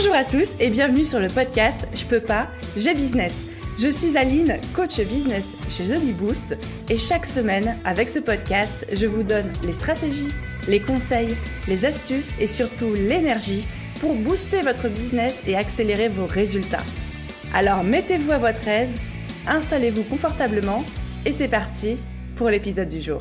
Bonjour à tous et bienvenue sur le podcast Je peux pas, j'ai business. Je suis Aline, coach business chez The Bee Boost et chaque semaine, avec ce podcast, je vous donne les stratégies, les conseils, les astuces et surtout l'énergie pour booster votre business et accélérer vos résultats. Alors mettez-vous à votre aise, installez-vous confortablement et c'est parti pour l'épisode du jour.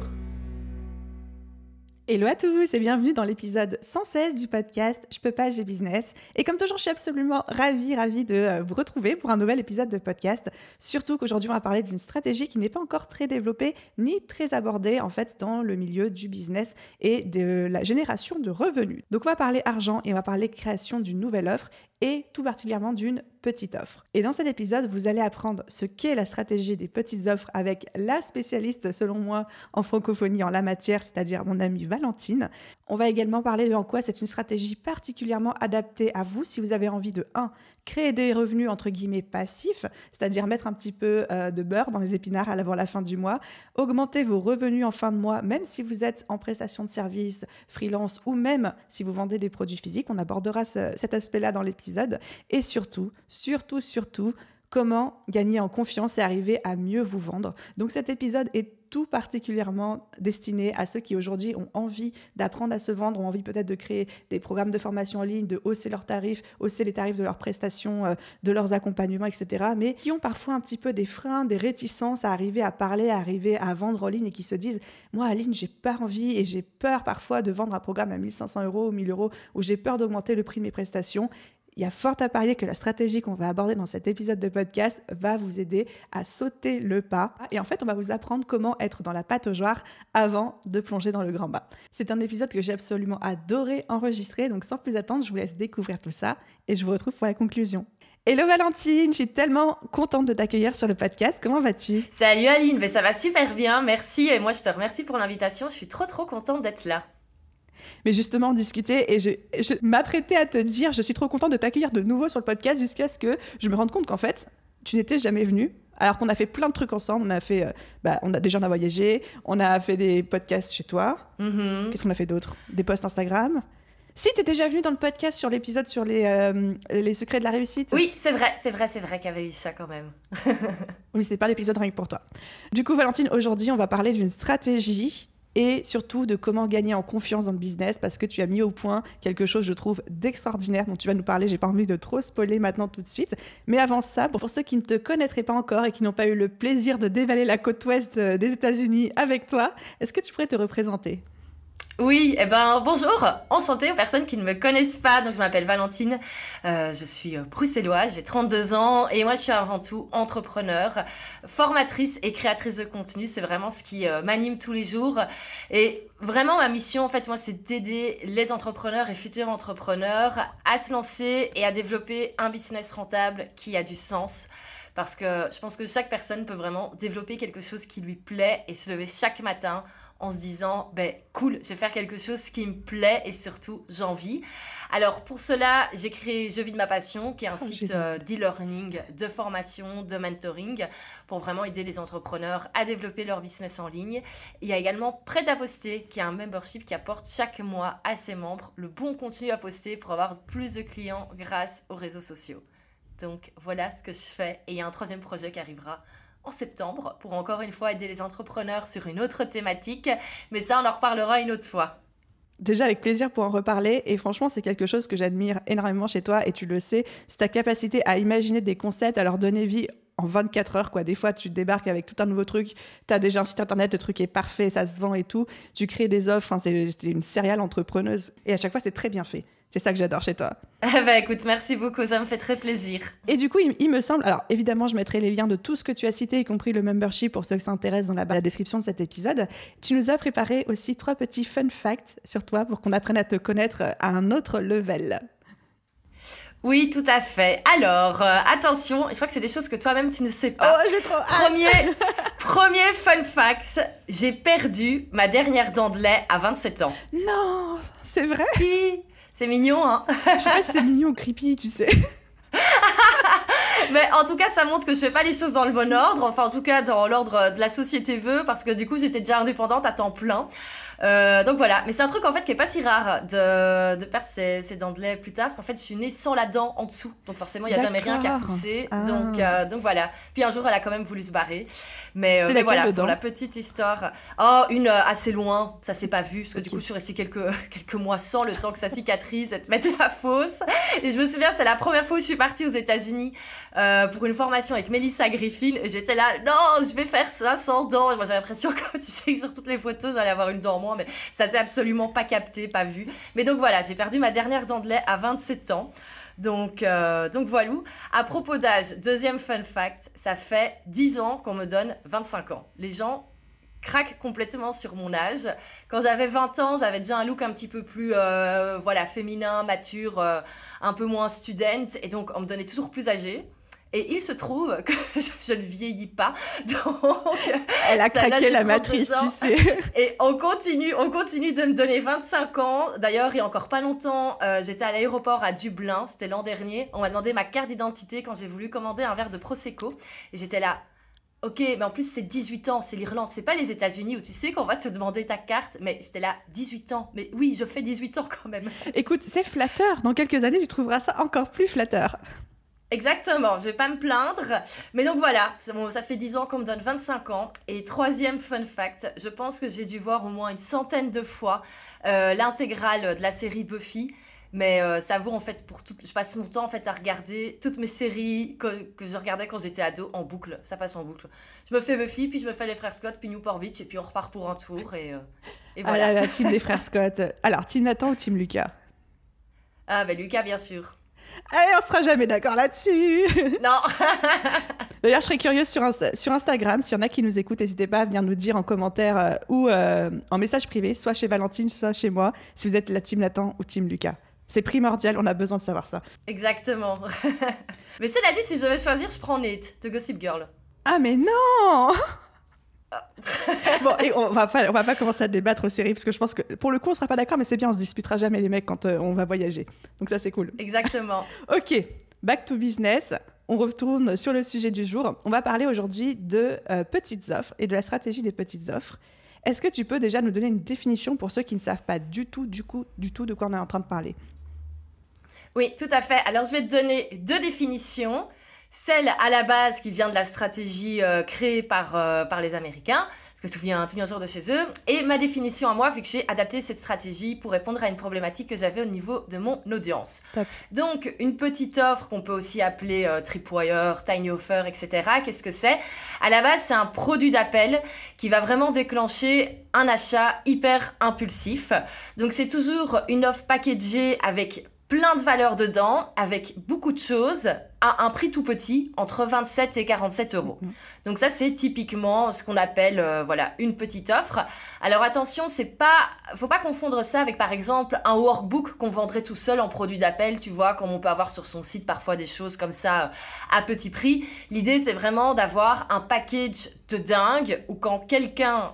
Hello à tous et bienvenue dans l'épisode 116 du podcast Je peux pas, j'ai business. Et comme toujours, je suis absolument ravie de vous retrouver pour un nouvel épisode de podcast. Surtout qu'aujourd'hui, on va parler d'une stratégie qui n'est pas encore très développée ni très abordée en fait dans le milieu du business et de la génération de revenus. Donc on va parler argent et on va parler création d'une nouvelle offre et tout particulièrement d'une petite offre. Et dans cet épisode, vous allez apprendre ce qu'est la stratégie des petites offres avec la spécialiste, selon moi, en francophonie en la matière, c'est-à-dire mon amie Valentine. On va également parler de en quoi c'est une stratégie particulièrement adaptée à vous si vous avez envie de 1. Créer des revenus entre guillemets passifs, c'est-à-dire mettre un petit peu de beurre dans les épinards avant la fin du mois, augmenter vos revenus en fin de mois, même si vous êtes en prestation de service, freelance ou même si vous vendez des produits physiques. On abordera cet aspect-là dans l'épisode. Et surtout, comment gagner en confiance et arriver à mieux vous vendre. Donc cet épisode est tout particulièrement destiné à ceux qui aujourd'hui ont envie d'apprendre à se vendre, ont envie peut-être de créer des programmes de formation en ligne, de hausser leurs tarifs, hausser les tarifs de leurs prestations, de leurs accompagnements, etc. Mais qui ont parfois un petit peu des freins, des réticences à arriver à parler, à arriver à vendre en ligne et qui se disent « Moi, Aline, j'ai pas envie et j'ai peur parfois de vendre un programme à 1 500 € ou 1 000 € ou j'ai peur d'augmenter le prix de mes prestations ». Il y a fort à parier que la stratégie qu'on va aborder dans cet épisode de podcast va vous aider à sauter le pas. Et en fait, on va vous apprendre comment être dans la pataugeoire avant de plonger dans le grand bain. C'est un épisode que j'ai absolument adoré enregistrer, donc sans plus attendre, je vous laisse découvrir tout ça et je vous retrouve pour la conclusion. Hello Valentine, je suis tellement contente de t'accueillir sur le podcast. Comment vas-tu ? Salut Aline, mais ça va super bien, merci. Et moi, je te remercie pour l'invitation. Je suis trop contente d'être là. Mais justement, discuter et je m'apprêtais à te dire, je suis trop contente de t'accueillir de nouveau sur le podcast jusqu'à ce que je me rende compte qu'en fait, tu n'étais jamais venue. Alors qu'on a fait plein de trucs ensemble, on a voyagé, on a fait des podcasts chez toi. Qu'est-ce qu'on a fait d'autre ? Des posts Instagram. Si, t'es déjà venue dans le podcast sur l'épisode sur les secrets de la réussite. Oui, c'est vrai qu'il y avait eu ça quand même. Oui, c'était pas l'épisode rien que pour toi. Du coup, Valentine, aujourd'hui, on va parler d'une stratégie et surtout de comment gagner en confiance dans le business parce que tu as mis au point quelque chose, je trouve, d'extraordinaire dont tu vas nous parler. J'ai pas envie de trop spoiler maintenant tout de suite. Mais avant ça, pour ceux qui ne te connaîtraient pas encore et qui n'ont pas eu le plaisir de dévaler la côte ouest des États-Unis avec toi, est-ce que tu pourrais te représenter ? Oui, bonjour, enchantée aux personnes qui ne me connaissent pas. Donc je m'appelle Valentine, je suis bruxelloise, j'ai 32 ans et moi je suis avant tout entrepreneur, formatrice et créatrice de contenu. C'est vraiment ce qui m'anime tous les jours. Et vraiment ma mission en fait, moi c'est d'aider les entrepreneurs et futurs entrepreneurs à se lancer et à développer un business rentable qui a du sens. Parce que je pense que chaque personne peut vraiment développer quelque chose qui lui plaît et se lever chaque matin en se disant, cool, je vais faire quelque chose qui me plaît et surtout, j'en vis. Alors, pour cela, j'ai créé Je vis de ma passion, qui est un site d'e-learning, de formation, de mentoring, pour vraiment aider les entrepreneurs à développer leur business en ligne. Il y a également Prêt à poster, qui est un membership qui apporte chaque mois à ses membres le bon contenu à poster pour avoir plus de clients grâce aux réseaux sociaux. Donc, voilà ce que je fais. Et il y a un troisième projet qui arrivera en septembre pour encore une fois aider les entrepreneurs sur une autre thématique. Mais ça, on en reparlera une autre fois. Déjà avec plaisir pour en reparler et franchement c'est quelque chose que j'admire énormément chez toi et tu le sais, c'est ta capacité à imaginer des concepts, à leur donner vie en 24 heures quoi. Des fois tu débarques avec tout un nouveau truc, t'as déjà un site internet, le truc est parfait, ça se vend et tout, tu crées des offres, c'est une serial entrepreneuse et à chaque fois c'est très bien fait. C'est ça que j'adore chez toi. Écoute, merci beaucoup, ça me fait très plaisir. Et du coup, il me semble... Alors, évidemment, je mettrai les liens de tout ce que tu as cité, y compris le membership pour ceux qui s'intéressent dans la description de cet épisode. Tu nous as préparé aussi 3 petits fun facts sur toi pour qu'on apprenne à te connaître à un autre level. Oui, tout à fait. Alors, attention, je crois que c'est des choses que toi-même tu ne sais pas. Oh, j'ai trop hâte. Premier fun fact, j'ai perdu ma dernière dent de lait à 27 ans. Non, c'est vrai ? Si. C'est mignon, hein. Je sais pas si c'est mignon ou creepy, tu sais. Mais en tout cas, ça montre que je fais pas les choses dans le bon ordre. Enfin, en tout cas, dans l'ordre de la société veut, parce que du coup, j'étais déjà indépendante à temps plein. Donc voilà. Mais c'est un truc, en fait, qui est pas si rare de perdre ses dents de lait plus tard, parce qu'en fait, je suis née sans la dent en dessous. Donc forcément, il y a jamais rien qui a poussé. Donc voilà. Puis un jour, elle a quand même voulu se barrer. Mais voilà, pour la petite histoire. Oh, une assez loin. Ça s'est pas vu, parce que du coup, je suis restée quelques mois sans, le temps que ça cicatrise et te mettre la fausse. Et je me souviens, c'est la première fois où je suis partie aux États-Unis pour une formation avec Melissa Griffin. Et j'étais là, non, je vais faire ça sans dents. Et moi, j'avais l'impression que, tu sais, sur toutes les photos, j'allais avoir une dent en moins, mais ça s'est absolument pas capté, pas vu. Mais donc voilà, j'ai perdu ma dernière dent de lait à 27 ans. Donc voilà. À propos d'âge, deuxième fun fact, ça fait 10 ans qu'on me donne 25 ans. Les gens craque complètement sur mon âge. Quand j'avais 20 ans, j'avais déjà un look un petit peu plus féminin, mature, un peu moins student, et donc on me donnait toujours plus âgée. Et il se trouve que je ne vieillis pas, donc elle a craqué la matrice, tu sais. Et on continue de me donner 25 ans. D'ailleurs, il y a encore pas longtemps, j'étais à l'aéroport à Dublin, c'était l'an dernier. On m'a demandé ma carte d'identité quand j'ai voulu commander un verre de Prosecco, et j'étais là. Ok, mais en plus c'est 18 ans, c'est l'Irlande, c'est pas les États-Unis où tu sais qu'on va te demander ta carte, mais j'étais là, 18 ans, mais oui, je fais 18 ans quand même. Écoute, c'est flatteur, dans quelques années tu trouveras ça encore plus flatteur. Exactement, je vais pas me plaindre, mais donc voilà, ça fait 10 ans qu'on me donne 25 ans, et troisième fun fact, je pense que j'ai dû voir au moins une centaine de fois l'intégrale de la série Buffy. Mais ça vaut en fait je passe mon temps en fait à regarder toutes mes séries que je regardais quand j'étais ado en boucle, ça passe en boucle. Je me fais Buffy, puis je me fais les frères Scott, puis Newport Beach, et puis on repart pour un tour, et voilà. Ah là, la team des frères Scott. Alors, team Nathan ou team Lucas? Ah bah Lucas, bien sûr. Allez, on sera jamais d'accord là-dessus. Non. D'ailleurs, je serais curieuse sur Instagram, s'il y en a qui nous écoutent, n'hésitez pas à venir nous dire en commentaire ou en message privé, soit chez Valentine, soit chez moi, si vous êtes la team Nathan ou team Lucas. C'est primordial, on a besoin de savoir ça. Exactement. Mais cela dit, si je devais choisir, je prends Nate de Gossip Girl. Ah mais non. Bon, et on va pas commencer à débattre aux séries, parce que je pense que pour le coup on sera pas d'accord, mais c'est bien, on se disputera jamais les mecs quand on va voyager. Donc ça c'est cool. Exactement. Ok, back to business. On retourne sur le sujet du jour. On va parler aujourd'hui de petites offres et de la stratégie des petites offres. Est-ce que tu peux déjà nous donner une définition pour ceux qui ne savent pas du tout de quoi on est en train de parler? Oui, tout à fait. Alors, je vais te donner 2 définitions. Celle à la base qui vient de la stratégie créée par les Américains, parce que tout vient toujours de chez eux, et ma définition à moi, vu que j'ai adapté cette stratégie pour répondre à une problématique que j'avais au niveau de mon audience. Top. Donc, une petite offre qu'on peut aussi appeler Tripwire, Tiny Offer, etc. Qu'est-ce que c'est? À la base, c'est un produit d'appel qui va vraiment déclencher un achat hyper impulsif. Donc, c'est toujours une offre packagée avec plein de valeurs dedans, avec beaucoup de choses, à un prix tout petit, entre 27 et 47 €. Donc ça, c'est typiquement ce qu'on appelle une petite offre. Alors attention, faut pas confondre ça avec, par exemple, un workbook qu'on vendrait tout seul en produit d'appel, tu vois, comme on peut avoir sur son site parfois des choses comme ça à petit prix. L'idée, c'est vraiment d'avoir un package de dingue, où quand quelqu'un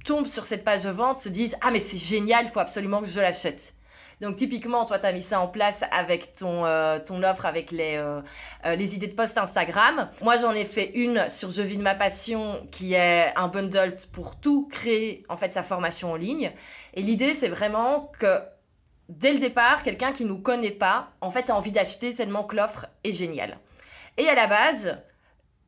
tombe sur cette page de vente, se dise « Ah, mais c'est génial, il faut absolument que je l'achète ». Donc typiquement, toi, tu as mis ça en place avec ton offre, avec les idées de post Instagram. Moi, j'en ai fait une sur Je vis de ma passion, qui est un bundle pour tout créer, en fait, sa formation en ligne. Et l'idée, c'est vraiment que dès le départ, quelqu'un qui ne nous connaît pas, en fait, a envie d'acheter tellement que l'offre est géniale. Et à la base,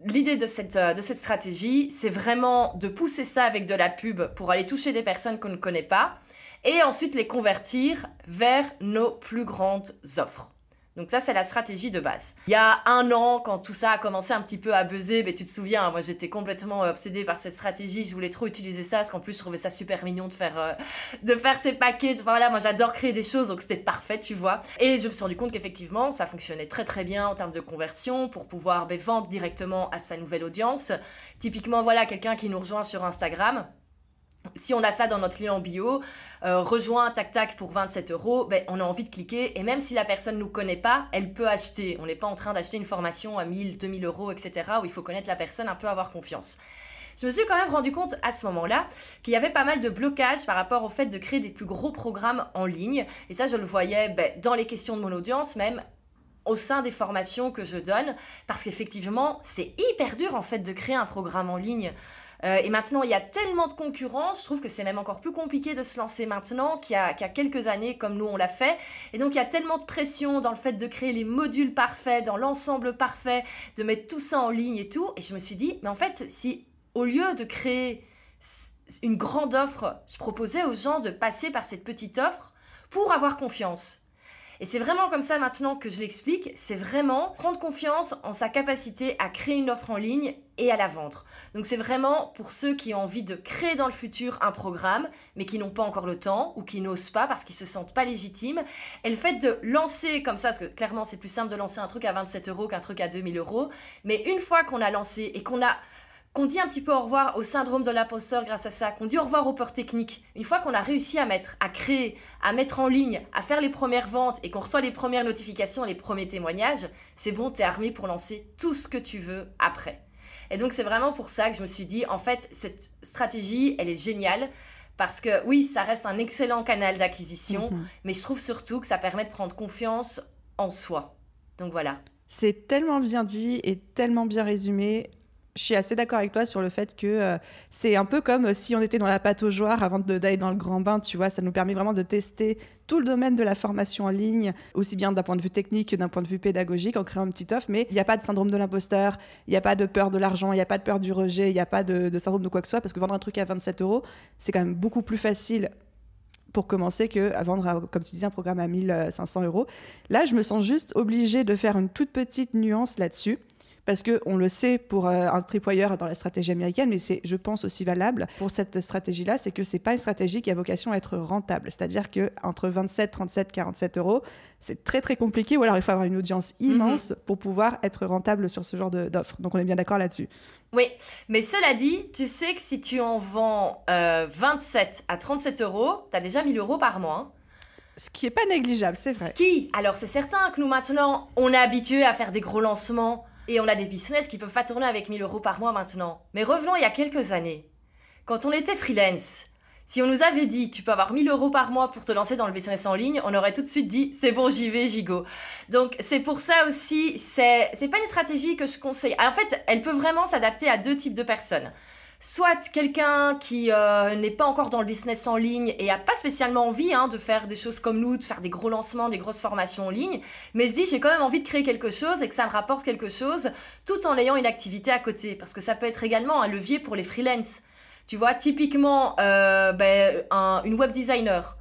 l'idée de cette stratégie, c'est vraiment de pousser ça avec de la pub pour aller toucher des personnes qu'on ne connaît pas, et ensuite les convertir vers nos plus grandes offres. Donc ça, c'est la stratégie de base. Il y a 1 an, quand tout ça a commencé un petit peu à buzzer, mais tu te souviens, moi j'étais complètement obsédée par cette stratégie, je voulais trop utiliser ça, parce qu'en plus je trouvais ça super mignon de faire ces packages. Enfin voilà, moi j'adore créer des choses, donc c'était parfait, tu vois. Et je me suis rendu compte qu'effectivement, ça fonctionnait très très bien en termes de conversion, pour pouvoir vendre directement à sa nouvelle audience. Typiquement, voilà, quelqu'un qui nous rejoint sur Instagram. Si on a ça dans notre lien en bio, rejoins tac tac pour 27 €, on a envie de cliquer, et même si la personne ne nous connaît pas, elle peut acheter. On n'est pas en train d'acheter une formation à 1000, 2000 €, etc. où il faut connaître la personne, un peu avoir confiance. Je me suis quand même rendu compte à ce moment-là qu'il y avait pas mal de blocages par rapport au fait de créer des plus gros programmes en ligne, et ça je le voyais dans les questions de mon audience, même au sein des formations que je donne, parce qu'effectivement, c'est hyper dur en fait de créer un programme en ligne. Et maintenant, il y a tellement de concurrence, je trouve que c'est même encore plus compliqué de se lancer maintenant qu'il y a quelques années, comme nous on l'a fait. Et donc, il y a tellement de pression dans le fait de créer les modules parfaits, dans l'ensemble parfait, de mettre tout ça en ligne et tout. Et je me suis dit, mais en fait, si au lieu de créer une grande offre, je proposais aux gens de passer par cette petite offre pour avoir confiance. Et c'est vraiment comme ça maintenant que je l'explique, c'est vraiment prendre confiance en sa capacité à créer une offre en ligne et à la vendre. Donc c'est vraiment pour ceux qui ont envie de créer dans le futur un programme, mais qui n'ont pas encore le temps ou qui n'osent pas parce qu'ils ne se sentent pas légitimes. Et le fait de lancer comme ça, parce que clairement c'est plus simple de lancer un truc à 27 € qu'un truc à 2000 €, mais une fois qu'on a lancé et qu'on dit un petit peu au revoir au syndrome de l'imposteur grâce à ça, qu'on dit au revoir aux peurs techniques, une fois qu'on a réussi à créer, à mettre en ligne, à faire les premières ventes et qu'on reçoit les premières notifications, les premiers témoignages, c'est bon, t'es armé pour lancer tout ce que tu veux après. Et donc c'est vraiment pour ça que je me suis dit, en fait, cette stratégie, elle est géniale, parce que oui, ça reste un excellent canal d'acquisition, mais je trouve surtout que ça permet de prendre confiance en soi. Donc voilà. C'est tellement bien dit et tellement bien résumé. Je suis assez d'accord avec toi sur le fait que c'est un peu comme si on était dans la pataugeoire avant d'aller dans le grand bain, tu vois. Ça nous permet vraiment de tester tout le domaine de la formation en ligne, aussi bien d'un point de vue technique que d'un point de vue pédagogique, en créant une petite offre. Mais il n'y a pas de syndrome de l'imposteur, il n'y a pas de peur de l'argent, il n'y a pas de peur du rejet, il n'y a pas de syndrome de quoi que ce soit, parce que vendre un truc à 27 €, c'est quand même beaucoup plus facile pour commencer qu'à vendre, comme tu disais, un programme à 1500 €. Là, je me sens juste obligée de faire une toute petite nuance là-dessus. Parce qu'on le sait pour un tripwire dans la stratégie américaine, mais c'est, je pense, aussi valable pour cette stratégie-là, c'est que ce n'est pas une stratégie qui a vocation à être rentable. C'est-à-dire qu'entre 27, 37, 47 €, c'est très, très compliqué, ou alors il faut avoir une audience immense pour pouvoir être rentable sur ce genre d'offre. Donc, on est bien d'accord là-dessus. Oui, mais cela dit, tu sais que si tu en vends 27 à 37 €, tu as déjà 1000 € par mois. Ce qui n'est pas négligeable, c'est vrai. Alors, c'est certain que nous, maintenant, on est habitués à faire des gros lancements. Et on a des business qui peuvent pas tourner avec 1000 € par mois maintenant. Mais revenons il y a quelques années. Quand on était freelance, si on nous avait dit tu peux avoir 1000 € par mois pour te lancer dans le business en ligne, on aurait tout de suite dit c'est bon, j'y vais, j'y go. Donc c'est pour ça aussi, c'est pas une stratégie que je conseille. En fait, elle peut vraiment s'adapter à deux types de personnes. Soit quelqu'un qui n'est pas encore dans le business en ligne et a pas spécialement envie de faire des choses comme nous, de faire des gros lancements, des grosses formations en ligne, mais se dit j'ai quand même envie de créer quelque chose et que ça me rapporte quelque chose tout en ayant une activité à côté. Parce que ça peut être également un levier pour les freelances. Tu vois, typiquement une web designer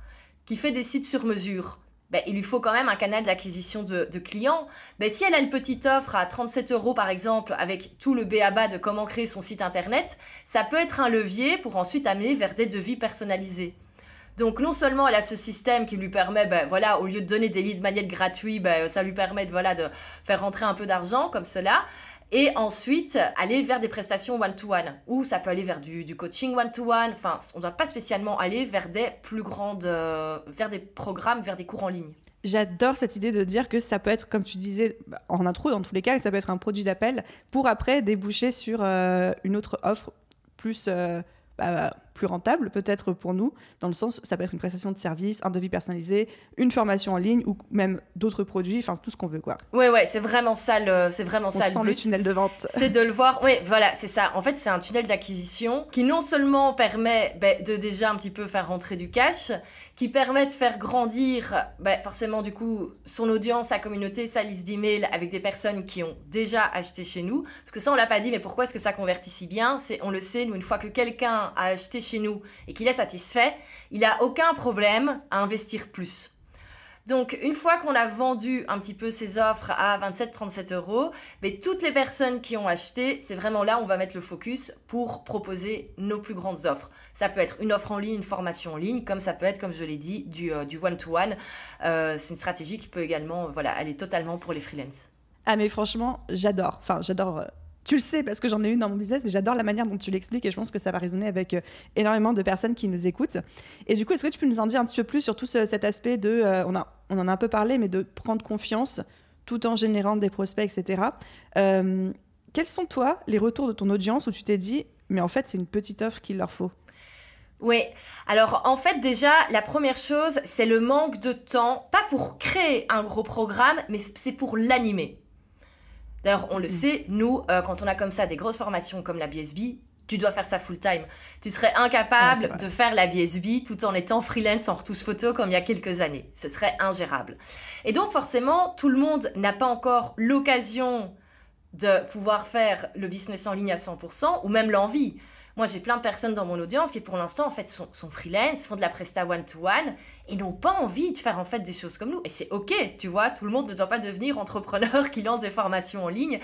qui fait des sites sur mesure. Il lui faut quand même un canal d'acquisition de clients. Si elle a une petite offre à 37 € par exemple, avec tout le b.a.-ba de comment créer son site internet, ça peut être un levier pour ensuite amener vers des devis personnalisés. Donc non seulement elle a ce système qui lui permet, au lieu de donner des leads magnets gratuits, ça lui permet de faire rentrer un peu d'argent comme cela. Et ensuite, aller vers des prestations one-to-one, ou ça peut aller vers du coaching one-to-one. Enfin, on ne doit pas spécialement aller vers des plus grandes, vers des programmes, vers des cours en ligne. J'adore cette idée de dire que ça peut être, comme tu disais en intro, dans tous les cas, ça peut être un produit d'appel pour après déboucher sur une autre offre plus rentable peut-être pour nous, dans le sens ça peut être une prestation de service, un devis personnalisé, une formation en ligne ou même d'autres produits, enfin tout ce qu'on veut quoi. Ouais, c'est vraiment ça le but. Le tunnel de vente. C'est de le voir, oui voilà, c'est ça. En fait c'est un tunnel d'acquisition qui non seulement permet de déjà un petit peu faire rentrer du cash, qui permet de faire grandir forcément du coup son audience, sa communauté, sa liste d'emails avec des personnes qui ont déjà acheté chez nous. Parce que ça on l'a pas dit, mais pourquoi est-ce que ça convertit si bien ? On le sait, nous une fois que quelqu'un a acheté chez nous et qu'il est satisfait, il n'a aucun problème à investir plus. Donc, une fois qu'on a vendu un petit peu ces offres à 27-37 €, toutes les personnes qui ont acheté, c'est vraiment là où on va mettre le focus pour proposer nos plus grandes offres. Ça peut être une offre en ligne, une formation en ligne, comme ça peut être, comme je l'ai dit, du one-to-one. C'est une stratégie qui peut également aller totalement pour les freelances. Ah mais franchement, j'adore. Enfin, j'adore... Tu le sais parce que j'en ai une dans mon business, mais j'adore la manière dont tu l'expliques et je pense que ça va résonner avec énormément de personnes qui nous écoutent. Et du coup, est-ce que tu peux nous en dire un petit peu plus sur tout cet aspect de, on en a un peu parlé, mais de prendre confiance tout en générant des prospects, etc. Quels sont, toi, les retours de ton audience où tu t'es dit, mais en fait, c'est une petite offre qu'il leur faut ? Oui, alors en fait déjà, la première chose, c'est le manque de temps, pas pour créer un gros programme, mais c'est pour l'animer. D'ailleurs, on le sait, nous, quand on a comme ça des grosses formations comme la BSB, tu dois faire ça full time. Tu serais incapable de faire la BSB tout en étant freelance en retouche photo comme il y a quelques années. Ce serait ingérable. Et donc forcément, tout le monde n'a pas encore l'occasion de pouvoir faire le business en ligne à 100% ou même l'envie. Moi, j'ai plein de personnes dans mon audience qui, pour l'instant, en fait, sont freelance, font de la presta one-to-one et n'ont pas envie de faire, en fait, des choses comme nous. Et c'est OK, tu vois, tout le monde ne doit pas devenir entrepreneur qui lance des formations en ligne.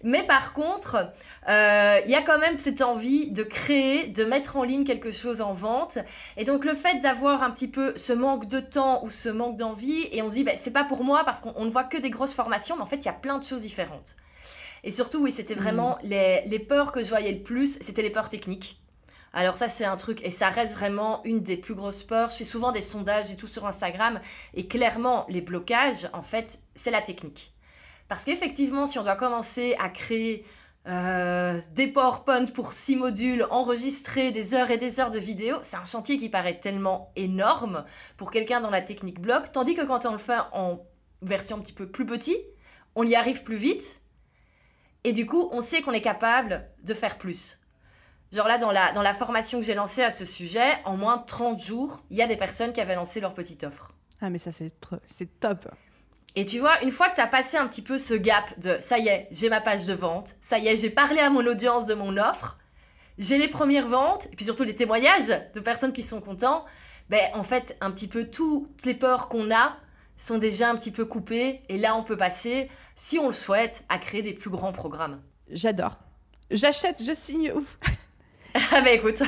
Mais par contre, il y a quand même cette envie de créer, de mettre en ligne quelque chose en vente. Et donc, le fait d'avoir un petit peu ce manque de temps ou ce manque d'envie, et on se dit, c'est pas pour moi parce qu'on ne voit que des grosses formations, mais en fait, il y a plein de choses différentes. Et surtout, oui, c'était vraiment les peurs que je voyais le plus, c'était les peurs techniques. Alors ça, c'est un truc, et ça reste vraiment une des plus grosses peurs. Je fais souvent des sondages et tout sur Instagram, et clairement, les blocages, en fait, c'est la technique. Parce qu'effectivement, si on doit commencer à créer des PowerPoint pour 6 modules, enregistrer des heures et des heures de vidéos, c'est un chantier qui paraît tellement énorme pour quelqu'un dans la technique bloc, tandis que quand on le fait en version un petit peu plus petit, on y arrive plus vite. Et du coup, on sait qu'on est capable de faire plus. Genre là, dans la formation que j'ai lancée à ce sujet, en moins de 30 jours, il y a des personnes qui avaient lancé leur petite offre. Ah, mais ça, c'est top. Et tu vois, une fois que tu as passé un petit peu ce gap de « ça y est, j'ai ma page de vente, ça y est, j'ai parlé à mon audience de mon offre, j'ai les premières ventes, et puis surtout les témoignages de personnes qui sont contents », en fait, un petit peu toutes les peurs qu'on a sont déjà un petit peu coupées, et là, on peut passer, si on le souhaite, à créer des plus grands programmes. J'adore. J'achète, je signe. Ah bah écoute.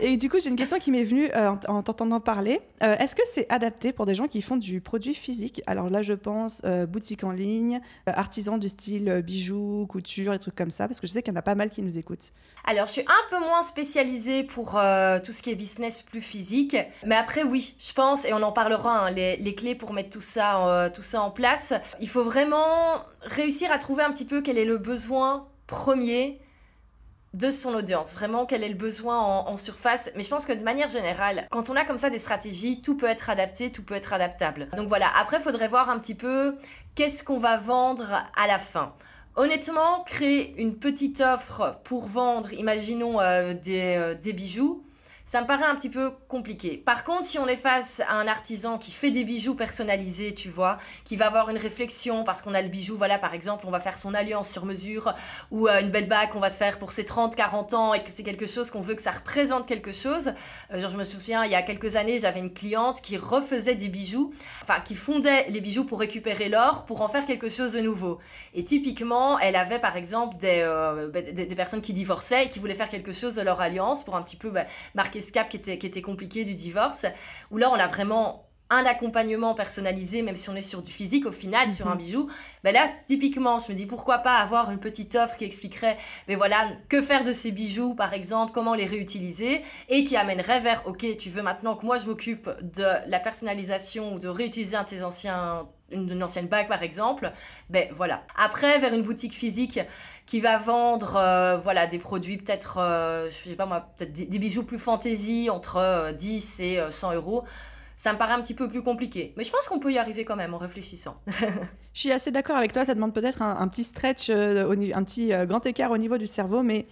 Et du coup, j'ai une question qui m'est venue en t'entendant parler. Est-ce que c'est adapté pour des gens qui font du produit physique? Alors là, je pense boutique en ligne, artisans du style bijoux, couture, et trucs comme ça, parce que je sais qu'il y en a pas mal qui nous écoutent. Alors, je suis un peu moins spécialisée pour tout ce qui est business plus physique. Mais après, oui, je pense, et on en parlera, hein, les clés pour mettre tout ça en place. Il faut vraiment réussir à trouver un petit peu quel est le besoin premier de son audience, vraiment quel est le besoin en surface. Mais je pense que de manière générale, quand on a comme ça des stratégies, tout peut être adapté, tout peut être adaptable. Donc voilà, après il faudrait voir un petit peu qu'est-ce qu'on va vendre à la fin. Honnêtement, créer une petite offre pour vendre, imaginons des bijoux, ça me paraît un petit peu compliqué. Par contre, si on est face à un artisan qui fait des bijoux personnalisés, tu vois, qui va avoir une réflexion parce qu'on a le bijou, voilà, par exemple, on va faire son alliance sur mesure ou une belle bague qu'on va se faire pour ses 30, 40 ans et que c'est quelque chose qu'on veut que ça représente quelque chose. Genre, je me souviens, il y a quelques années, j'avais une cliente qui refaisait des bijoux, enfin, qui fondait les bijoux pour récupérer l'or, pour en faire quelque chose de nouveau. Et typiquement, elle avait, par exemple, des personnes qui divorçaient et qui voulaient faire quelque chose de leur alliance pour un petit peu marquer ce cap qui était compliqué du divorce, où là on a vraiment un accompagnement personnalisé, même si on est sur du physique au final, sur un bijou. Là typiquement je me dis pourquoi pas avoir une petite offre qui expliquerait voilà, que faire de ces bijoux par exemple, comment les réutiliser, et qui amènerait vers ok, tu veux maintenant que moi je m'occupe de la personnalisation ou de réutiliser une ancienne bague par exemple, voilà. Après, vers une boutique physique qui va vendre des produits peut-être, je sais pas moi, peut-être des bijoux plus fantaisie entre 10 et 100 euros, ça me paraît un petit peu plus compliqué. Mais je pense qu'on peut y arriver quand même en réfléchissant. Je suis assez d'accord avec toi, ça demande peut-être un petit stretch, un petit grand écart au niveau du cerveau, mais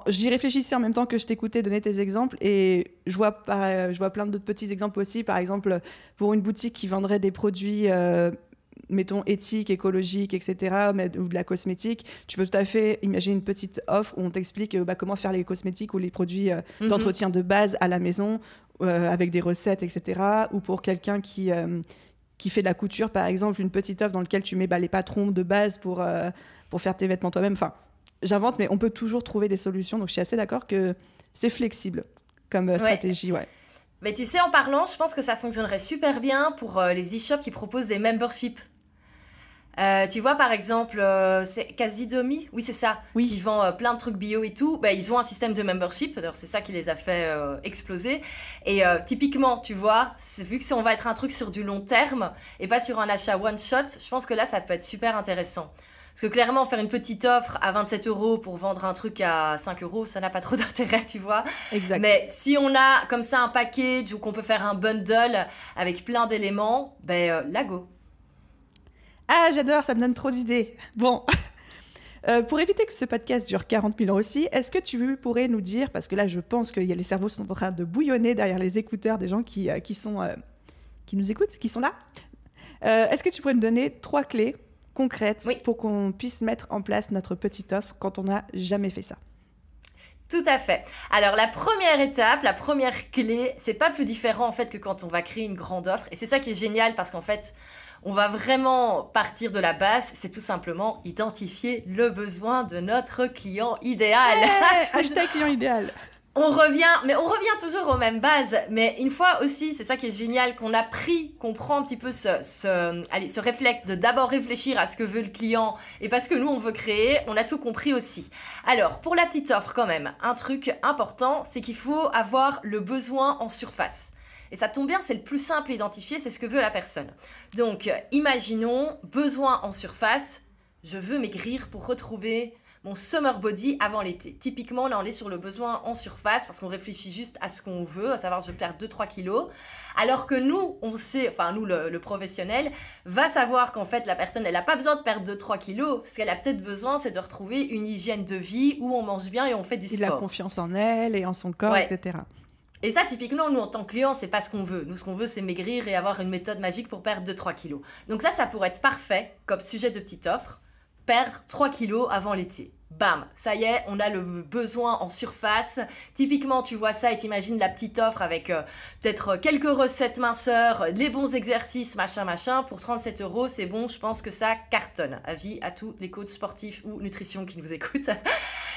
j'y réfléchissais en même temps que je t'écoutais donner tes exemples, et je vois plein d'autres petits exemples aussi. Par exemple, pour une boutique qui vendrait des produits mettons éthiques, écologiques, etc., ou de la cosmétique, tu peux tout à fait imaginer une petite offre où on t'explique comment faire les cosmétiques ou les produits d'entretien de base à la maison, avec des recettes, etc. Ou pour quelqu'un qui fait de la couture, par exemple, une petite offre dans laquelle tu mets les patrons de base pour faire tes vêtements toi-même. Enfin, j'invente, mais on peut toujours trouver des solutions. Donc, je suis assez d'accord que c'est flexible comme stratégie. Ouais. Mais tu sais, en parlant, je pense que ça fonctionnerait super bien pour les e-shops qui proposent des memberships. Tu vois, par exemple, c'est Casidomi, oui, c'est ça, oui. Qui vend plein de trucs bio et tout. Ils ont un système de membership, d'ailleurs, c'est ça qui les a fait exploser. Et typiquement, tu vois, vu que on va être un truc sur du long terme et pas sur un achat one-shot, je pense que là, ça peut être super intéressant. Parce que clairement, faire une petite offre à 27 € pour vendre un truc à 5 €, ça n'a pas trop d'intérêt, tu vois. Exact. Mais si on a comme ça un package ou qu'on peut faire un bundle avec plein d'éléments, là go. Ah, j'adore, ça me donne trop d'idées. Bon, pour éviter que ce podcast dure 40 000 ans aussi, est-ce que tu pourrais nous dire, parce que là je pense que les cerveaux sont en train de bouillonner derrière les écouteurs des gens qui nous écoutent, qui sont là, est-ce que tu pourrais nous donner 3 clés concrètes pour qu'on puisse mettre en place notre petite offre quand on n'a jamais fait ça? Tout à fait. Alors la première étape, la première clé, c'est pas plus différent en fait que quand on va créer une grande offre. Et c'est ça qui est génial parce qu'en fait, on va vraiment partir de la base. C'est tout simplement identifier le besoin de notre client idéal. Hashtag client idéal. On revient toujours aux mêmes bases. Mais une fois aussi, c'est ça qui est génial, qu'on prend un petit peu ce réflexe de d'abord réfléchir à ce que veut le client et parce que nous, on veut créer, on a tout compris aussi. Alors, pour la petite offre quand même, un truc important, c'est qu'il faut avoir le besoin en surface. Et ça tombe bien, c'est le plus simple à identifier, c'est ce que veut la personne. Donc, imaginons, besoin en surface, je veux maigrir pour retrouver mon summer body avant l'été. Typiquement, là, on est sur le besoin en surface parce qu'on réfléchit juste à ce qu'on veut, à savoir je perds 2-3 kilos. Alors que nous, on sait, enfin nous, le professionnel, va savoir qu'en fait, la personne, elle n'a pas besoin de perdre 2-3 kilos. Ce qu'elle a peut-être besoin, c'est de retrouver une hygiène de vie où on mange bien et on fait du sport. Et la confiance en elle et en son corps, etc. Et ça, typiquement, nous, en tant que clients, c'est pas ce qu'on veut. Nous, ce qu'on veut, c'est maigrir et avoir une méthode magique pour perdre 2-3 kilos. Donc ça pourrait être parfait comme sujet de petite offre. Perdre 3 kilos avant l'été. Bam, ça y est, on a le besoin en surface. Typiquement, tu vois ça et t'imagines la petite offre avec peut-être quelques recettes minceurs, les bons exercices, machin. Pour 37 €, c'est bon, je pense que ça cartonne. Avis à tous les coachs sportifs ou nutrition qui nous écoutent.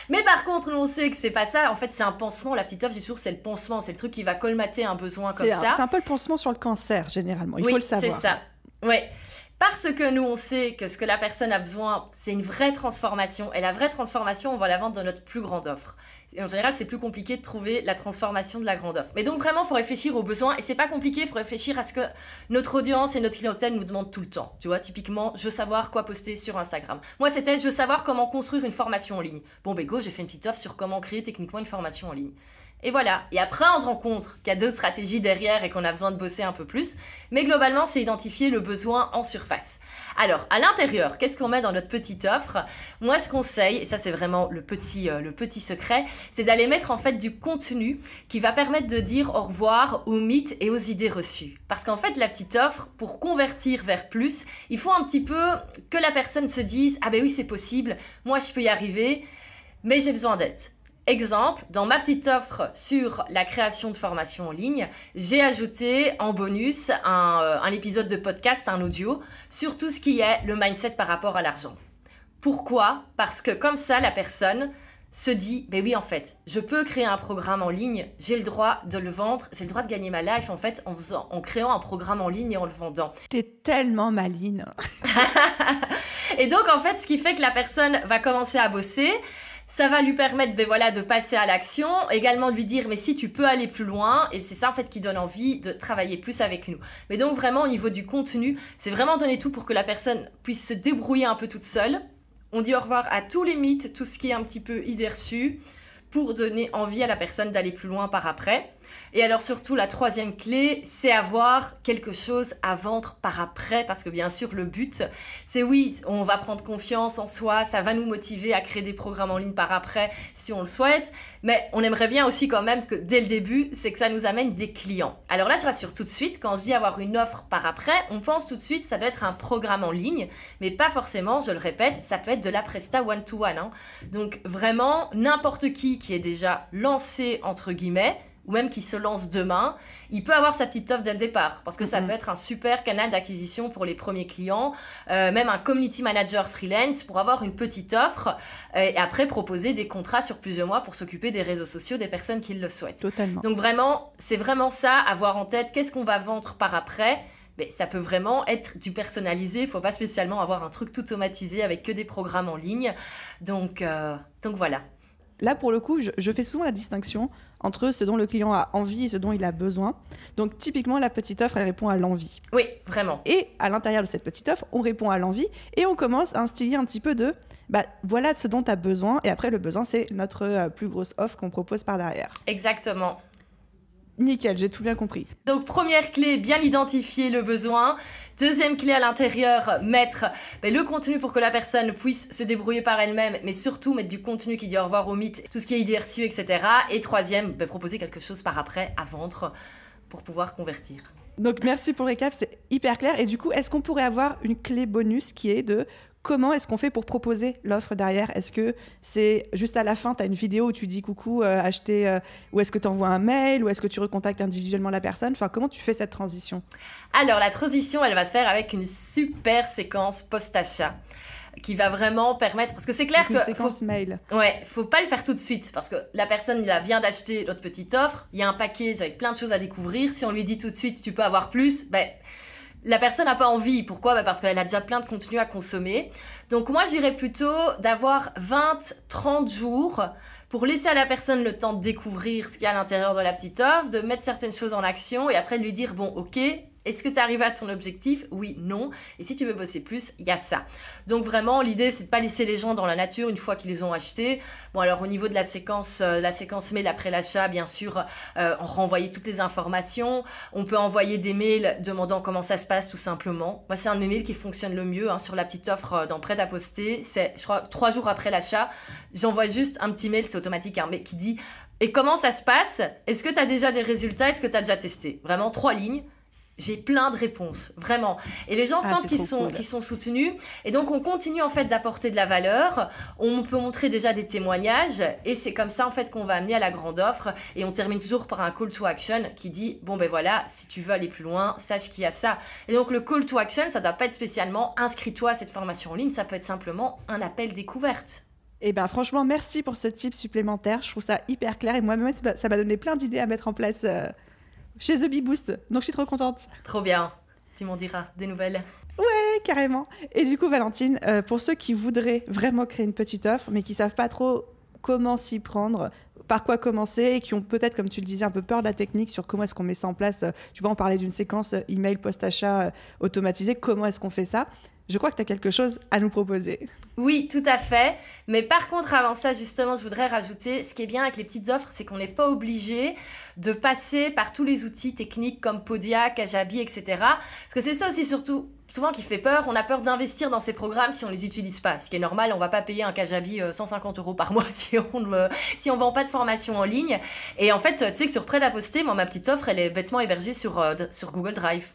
Mais par contre, nous, on sait que c'est pas ça. En fait, c'est un pansement. La petite offre, j'ai toujours, c'est le pansement. C'est le truc qui va colmater un besoin comme ça. C'est un peu le pansement sur le cancer, généralement. Il faut le savoir. Oui, c'est ça. Ouais. Parce que nous, on sait que ce que la personne a besoin, c'est une vraie transformation. Et la vraie transformation, on va la vendre dans notre plus grande offre. Et en général, c'est plus compliqué de trouver la transformation de la grande offre. Mais donc, vraiment, il faut réfléchir aux besoins. Et c'est pas compliqué, il faut réfléchir à ce que notre audience et notre clientèle nous demandent tout le temps. Tu vois, typiquement, je veux savoir quoi poster sur Instagram. Moi, c'était, je veux savoir comment construire une formation en ligne. Bon, go, j'ai fait une petite offre sur comment créer techniquement une formation en ligne. Et voilà. Et après, on se rend compte qu'il y a d'autres stratégies derrière et qu'on a besoin de bosser un peu plus. Mais globalement, c'est identifier le besoin en surface. Alors, à l'intérieur, qu'est-ce qu'on met dans notre petite offre? Moi, je conseille, et ça, c'est vraiment le petit secret, c'est d'aller mettre en fait du contenu qui va permettre de dire au revoir aux mythes et aux idées reçues. Parce qu'en fait, la petite offre, pour convertir vers plus, il faut un petit peu que la personne se dise « Ah ben oui, c'est possible, moi, je peux y arriver, mais j'ai besoin d'aide ». Exemple, dans ma petite offre sur la création de formation en ligne, j'ai ajouté en bonus un épisode de podcast, un audio, sur tout ce qui est le mindset par rapport à l'argent. Pourquoi? Parce que comme ça, la personne se dit, ben oui, en fait, je peux créer un programme en ligne, j'ai le droit de le vendre, j'ai le droit de gagner ma life, en fait, en créant un programme en ligne et en le vendant. T'es tellement maline. Et donc, en fait, ce qui fait que la personne va commencer à bosser, ça va lui permettre de passer à l'action, également de lui dire mais si tu peux aller plus loin, et c'est ça en fait qui donne envie de travailler plus avec nous. Mais donc vraiment au niveau du contenu, c'est vraiment donner tout pour que la personne puisse se débrouiller un peu toute seule. On dit au revoir à tous les mythes, tout ce qui est un petit peu idée reçue, pour donner envie à la personne d'aller plus loin par après. Et alors surtout, la troisième clé, c'est avoir quelque chose à vendre par après, parce que bien sûr, le but, c'est oui, on va prendre confiance en soi, ça va nous motiver à créer des programmes en ligne par après, si on le souhaite, mais on aimerait bien aussi quand même que dès le début, c'est que ça nous amène des clients. Alors là, je rassure tout de suite, quand je dis avoir une offre par après, on pense tout de suite, ça doit être un programme en ligne, mais pas forcément, je le répète, ça peut être de la presta one-to-one. Hein. Donc vraiment, n'importe qui est déjà lancé, entre guillemets, ou même qui se lance demain, il peut avoir sa petite offre dès le départ, parce que ça peut être un super canal d'acquisition pour les premiers clients, même un community manager freelance pour avoir une petite offre, et après proposer des contrats sur plusieurs mois pour s'occuper des réseaux sociaux des personnes qui le souhaitent. Totalement. Donc vraiment, c'est vraiment ça, avoir en tête, qu'est-ce qu'on va vendre par après. Mais ça peut vraiment être du personnalisé, il ne faut pas spécialement avoir un truc tout automatisé avec que des programmes en ligne, donc voilà. là, pour le coup, je fais souvent la distinction entre ce dont le client a envie et ce dont il a besoin. Donc, typiquement, la petite offre, elle répond à l'envie. Oui, vraiment. Et à l'intérieur de cette petite offre, on répond à l'envie et on commence à instiller un petit peu de voilà ce dont tu as besoin. Et après, le besoin, c'est notre plus grosse offre qu'on propose par derrière. Exactement. Nickel, j'ai tout bien compris. Donc, première clé, bien identifier le besoin. Deuxième clé à l'intérieur, mettre le contenu pour que la personne puisse se débrouiller par elle-même, mais surtout mettre du contenu qui dit au revoir au mythe, tout ce qui est idée reçue, etc. Et troisième, proposer quelque chose par après à vendre pour pouvoir convertir. Donc, merci pour le récap, c'est hyper clair. Et du coup, est-ce qu'on pourrait avoir une clé bonus qui est de comment est-ce qu'on fait pour proposer l'offre derrière ? Est-ce que c'est juste à la fin, tu as une vidéo où tu dis coucou, achetez, ou est-ce que tu envoies un mail, ou est-ce que tu recontactes individuellement la personne ? Enfin, comment tu fais cette transition ? Alors, la transition, elle va se faire avec une super séquence post-achat qui va vraiment permettre, parce que c'est clair que séquence mail. Ouais, faut pas le faire tout de suite parce que la personne vient d'acheter notre petite offre, il y a un package avec plein de choses à découvrir. Si on lui dit tout de suite tu peux avoir plus, la personne n'a pas envie. Pourquoi ? Parce qu'elle a déjà plein de contenu à consommer. Donc moi, j'irais plutôt d'avoir 20-30 jours pour laisser à la personne le temps de découvrir ce qu'il y a à l'intérieur de la petite offre, de mettre certaines choses en action et après de lui dire, bon, ok, est-ce que tu arrives à ton objectif ? Oui, non. Et si tu veux bosser plus, il y a ça. Donc vraiment, l'idée, c'est de pas laisser les gens dans la nature une fois qu'ils les ont achetés. Bon, alors au niveau de la séquence mail après l'achat, bien sûr, on renvoyer toutes les informations. On peut envoyer des mails demandant comment ça se passe, tout simplement. Moi, c'est un de mes mails qui fonctionne le mieux sur la petite offre dans Prêt-à-poster. C'est, je crois, 3 jours après l'achat. J'envoie juste un petit mail, c'est automatique, mais qui dit « Et comment ça se passe ? Est-ce que tu as déjà des résultats ? Est-ce que tu as déjà testé ?» Vraiment, 3 lignes. J'ai plein de réponses, vraiment. Et les gens sentent qu'ils sont soutenus. Et donc, on continue en fait d'apporter de la valeur. On peut montrer déjà des témoignages. Et c'est comme ça en fait qu'on va amener à la grande offre. Et on termine toujours par un call to action qui dit, bon ben voilà, si tu veux aller plus loin, sache qu'il y a ça. Et donc, le call to action, ça ne doit pas être spécialement inscris-toi à cette formation en ligne. Ça peut être simplement un appel découverte. Eh bien, franchement, merci pour ce tip supplémentaire. Je trouve ça hyper clair. Et moi-même, ça m'a donné plein d'idées à mettre en place chez The Bee Boost, donc je suis trop contente. Trop bien, tu m'en diras des nouvelles. Ouais, carrément. Et du coup, Valentine, pour ceux qui voudraient vraiment créer une petite offre, mais qui savent pas trop comment s'y prendre, par quoi commencer, et qui ont peut-être, comme tu le disais, un peu peur de la technique sur comment est-ce qu'on met ça en place. Tu vois, on parlait d'une séquence email post-achat automatisée. Comment est-ce qu'on fait ça ? Je crois que tu as quelque chose à nous proposer. Oui, tout à fait. Mais par contre, avant ça, justement, je voudrais rajouter, ce qui est bien avec les petites offres, c'est qu'on n'est pas obligé de passer par tous les outils techniques comme Podia, Kajabi, etc. Parce que c'est ça aussi surtout, souvent qui fait peur. On a peur d'investir dans ces programmes si on ne les utilise pas. Ce qui est normal, on ne va pas payer un Kajabi 150 € par mois si on ne vend pas de formation en ligne. Et en fait, tu sais que sur Prêt-à-poster, ma petite offre, elle est bêtement hébergée sur Google Drive.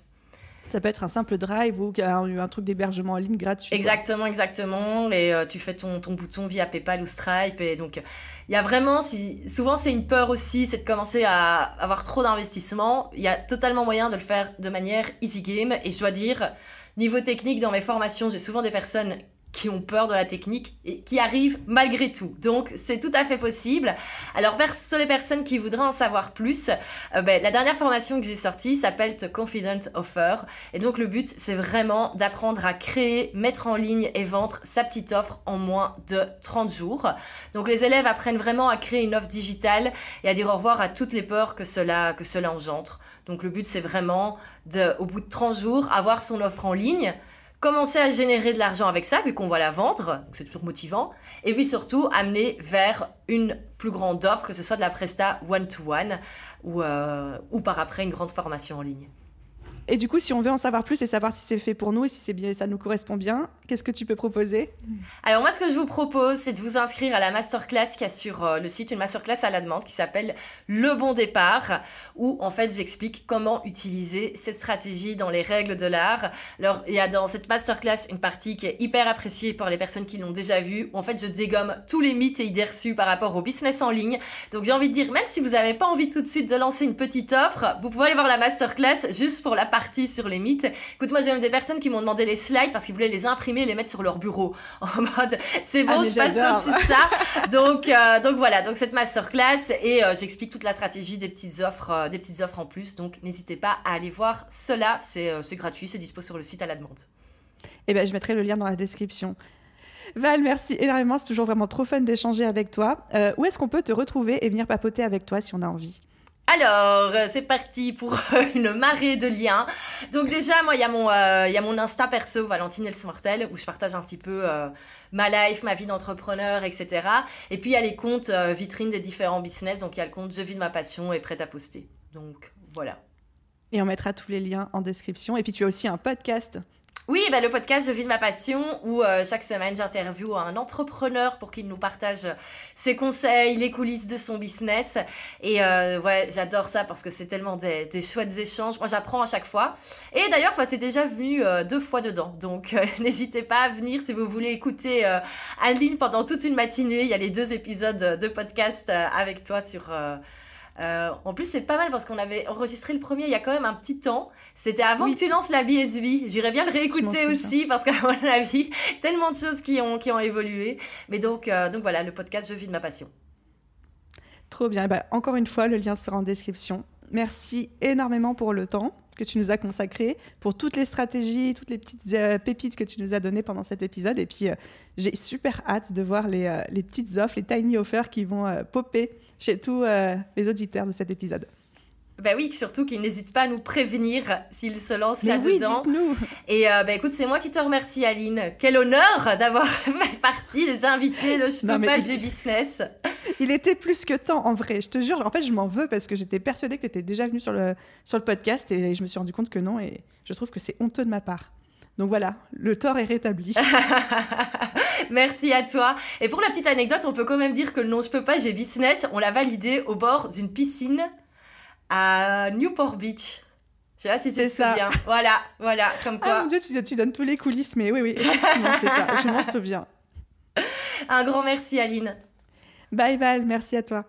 Ça peut être un simple drive ou un truc d'hébergement en ligne gratuit. Exactement. Et tu fais ton bouton via PayPal ou Stripe. Et donc, il y a vraiment, souvent c'est une peur aussi, c'est de commencer à avoir trop d'investissement. Il y a totalement moyen de le faire de manière easy game. Et je dois dire, niveau technique, dans mes formations, j'ai souvent des personnes qui ont peur de la technique et qui arrivent malgré tout. Donc, c'est tout à fait possible. Alors, pour les personnes qui voudraient en savoir plus, la dernière formation que j'ai sortie s'appelle The Confident Offer. Et donc, le but, c'est vraiment d'apprendre à créer, mettre en ligne et vendre sa petite offre en moins de 30 jours. Donc, les élèves apprennent vraiment à créer une offre digitale et à dire au revoir à toutes les peurs que cela engendre. Donc, le but, c'est vraiment, au bout de 30 jours, avoir son offre en ligne, commencer à générer de l'argent avec ça, vu qu'on va la vendre, donc c'est toujours motivant, et puis surtout amener vers une plus grande offre, que ce soit de la presta one-to-one ou par après une grande formation en ligne. Et du coup, si on veut en savoir plus et savoir si c'est fait pour nous et si c'est bien, ça nous correspond bien, qu'est-ce que tu peux proposer ? Alors moi, ce que je vous propose, c'est de vous inscrire à la masterclass qu'il y a sur le site, une masterclass à la demande qui s'appelle Le Bon Départ, où en fait j'explique comment utiliser cette stratégie dans les règles de l'art. Alors il y a dans cette masterclass une partie qui est hyper appréciée par les personnes qui l'ont déjà vue, où en fait je dégomme tous les mythes et idées reçues par rapport au business en ligne. Donc j'ai envie de dire, même si vous n'avez pas envie tout de suite de lancer une petite offre, vous pouvez aller voir la masterclass juste pour la partie sur les mythes. Écoute, moi j'ai même des personnes qui m'ont demandé les slides parce qu'ils voulaient les imprimer et les mettre sur leur bureau en mode c'est bon, je passe au-dessus de ça. Donc voilà, donc cette masterclass et j'explique toute la stratégie des petites offres en plus. Donc n'hésitez pas à aller voir cela, c'est gratuit, c'est dispo sur le site à la demande. Eh ben je mettrai le lien dans la description. Val, merci énormément. C'est toujours vraiment trop fun d'échanger avec toi. Où est-ce qu'on peut te retrouver et venir papoter avec toi si on a envie? Alors, c'est parti pour une marée de liens. Donc déjà, moi, il y a mon Insta perso, Valentine Elsmortel, où je partage un petit peu ma life, ma vie d'entrepreneur, etc. Et puis, il y a les comptes vitrines des différents business. Donc, il y a le compte Je vis de ma passion et prête à poster. Donc, voilà. Et on mettra tous les liens en description. Et puis, tu as aussi un podcast. Oui, bah, le podcast Je vis de ma passion où chaque semaine j'interviewe un entrepreneur pour qu'il nous partage ses conseils, les coulisses de son business. Et ouais, j'adore ça parce que c'est tellement des chouettes échanges. Moi, j'apprends à chaque fois. Et d'ailleurs, toi, t'es déjà venu 2 fois dedans. Donc, n'hésitez pas à venir si vous voulez écouter Anne-Lyne pendant toute une matinée. Il y a les 2 épisodes de podcast avec toi sur... en plus, c'est pas mal parce qu'on avait enregistré le premier il y a quand même un petit temps. C'était avant que tu lances la BSV. J'irais bien le réécouter aussi parce qu'à mon avis, tellement de choses qui ont évolué. Mais donc voilà, le podcast Je vis de ma passion. Trop bien. Bah, encore une fois, le lien sera en description. Merci énormément pour le temps que tu nous as consacré, pour toutes les stratégies, toutes les petites pépites que tu nous as données pendant cet épisode. Et puis, j'ai super hâte de voir les petites offres, les tiny offers qui vont popper chez tous les auditeurs de cet épisode. Bah oui, surtout qu'ils n'hésitent pas à nous prévenir s'ils se lancent là-dedans. Oui, dites-nous. Et bah écoute, c'est moi qui te remercie, Aline. Quel honneur d'avoir fait partie des invités de Je peux pas, j'ai business. Il était plus que temps, en vrai. Je te jure, en fait, je m'en veux parce que j'étais persuadée que tu étais déjà venue sur le podcast et je me suis rendu compte que non. Et je trouve que c'est honteux de ma part. Donc voilà, le tort est rétabli. Merci à toi. Et pour la petite anecdote, on peut quand même dire que le nom Je peux pas, j'ai business, on l'a validé au bord d'une piscine à Newport Beach. Je sais pas si tu te souviens. Voilà, comme quoi. Ah mon Dieu, tu donnes tous les coulisses, mais oui, effectivement, c'est ça, je m'en souviens. Un grand merci, Aline. Bye Val, merci à toi.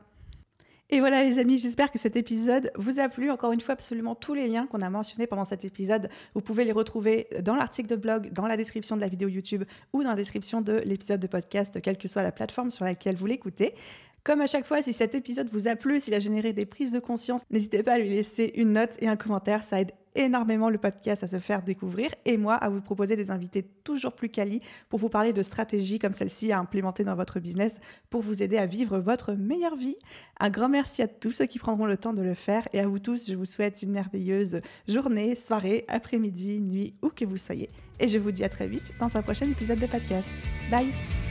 Et voilà les amis, j'espère que cet épisode vous a plu. Encore une fois, absolument tous les liens qu'on a mentionnés pendant cet épisode, vous pouvez les retrouver dans l'article de blog, dans la description de la vidéo YouTube ou dans la description de l'épisode de podcast, quelle que soit la plateforme sur laquelle vous l'écoutez. Comme à chaque fois, si cet épisode vous a plu, s'il a généré des prises de conscience, n'hésitez pas à lui laisser une note et un commentaire. Ça aide énormément le podcast à se faire découvrir et moi à vous proposer des invités toujours plus quali pour vous parler de stratégies comme celle-ci à implémenter dans votre business pour vous aider à vivre votre meilleure vie. Un grand merci à tous ceux qui prendront le temps de le faire et à vous tous, je vous souhaite une merveilleuse journée, soirée, après-midi, nuit, où que vous soyez. Et je vous dis à très vite dans un prochain épisode de podcast. Bye!